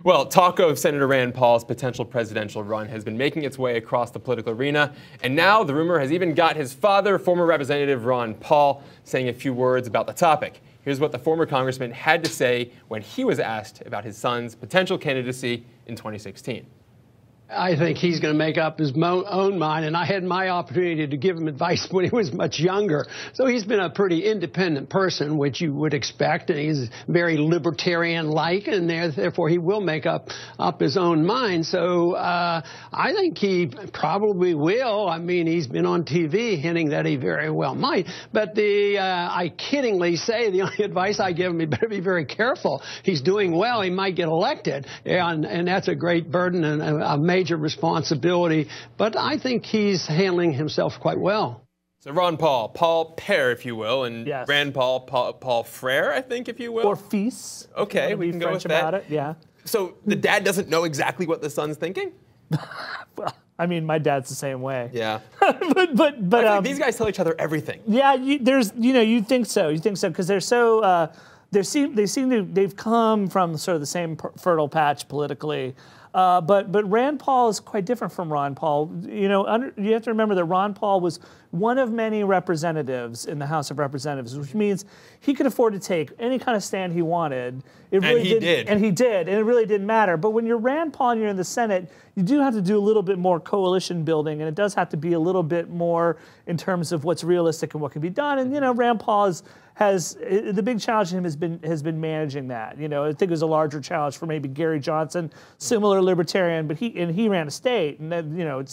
Well, talk of Senator Rand Paul's potential presidential run has been making its way across the political arena, and now the rumor has even got his father, former Representative Ron Paul, saying a few words about the topic. Here's what the former congressman had to say when he was asked about his son's potential candidacy in 2016. I think he's going to make up his own mind, and I had my opportunity to give him advice when he was much younger. So he's been a pretty independent person, which you would expect, and he's very libertarian-like, and therefore he will make up his own mind. So I think he probably will. I mean, he's been on TV hinting that he very well might. But I kiddingly say the only advice I give him, he better be very careful. He's doing well. He might get elected, and that's a great burden and a major responsibility, but I think he's handling himself quite well. So Ron Paul, Paul Père, if you will, and yes. Rand Paul, Paul Frère, I think, if you will. Or fils. Okay, we can go with that. About it, yeah. So the dad doesn't know exactly what the son's thinking? Well, I mean, my dad's the same way. Yeah. but like these guys tell each other everything. Yeah, you think so. You think so because they're so they've come from sort of the same fertile patch politically. But Rand Paul is quite different from Ron Paul. You know, you have to remember that Ron Paul was one of many representatives in the House of Representatives, which means he could afford to take any kind of stand he wanted. And he did, and it really didn't matter. But when you're Rand Paul and you're in the Senate, you do have to do a little bit more coalition building, and it does have to be a little bit more in terms of what's realistic and what can be done. And you know, Rand Paul has the big challenge to him has been managing that. You know, I think it was a larger challenge for maybe Gary Johnson, similar libertarian, but he ran a state, and then, you know,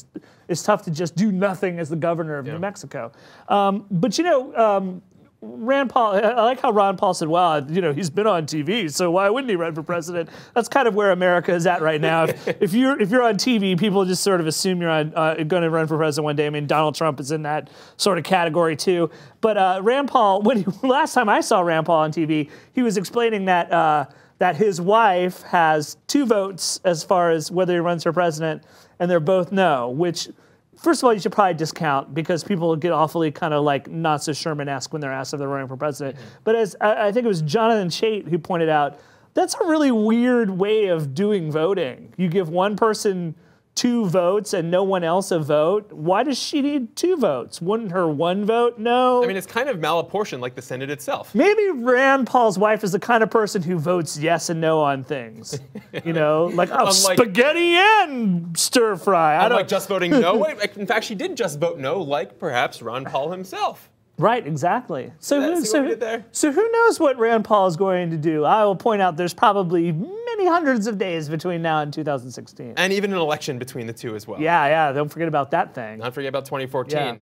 it's tough to just do nothing as the governor of New Mexico. But you know, Rand Paul, I like how Ron Paul said, well, you know, he's been on TV, so why wouldn't he run for president? That's kind of where America is at right now. If you're on TV, people just sort of assume you're going to run for president one day. I mean, Donald Trump is in that sort of category too. But Rand Paul, last time I saw Rand Paul on TV, he was explaining that his wife has 2 votes as far as whether he runs for president, and they're both no, which, first of all, you should probably discount because people get awfully kind of like not so Sherman-esque when they're asked if they're running for president. But as I think it was Jonathan Chait who pointed out, that's a really weird way of doing voting. You give one person 2 votes and no one else a vote. Why does she need 2 votes? Wouldn't her 1 vote? No. I mean, it's kind of malapportioned like the Senate itself. Maybe Rand Paul's wife is the kind of person who votes yes and no on things. You know, like spaghetti and stir fry. I don't just voting no. In fact, she did just vote no, like perhaps Ron Paul himself. Right, exactly. So who knows what Rand Paul is going to do? I will point out there's probably many hundreds of days between now and 2016. And even an election between the two as well. Yeah, don't forget about that thing. Not forget about 2014. Yeah.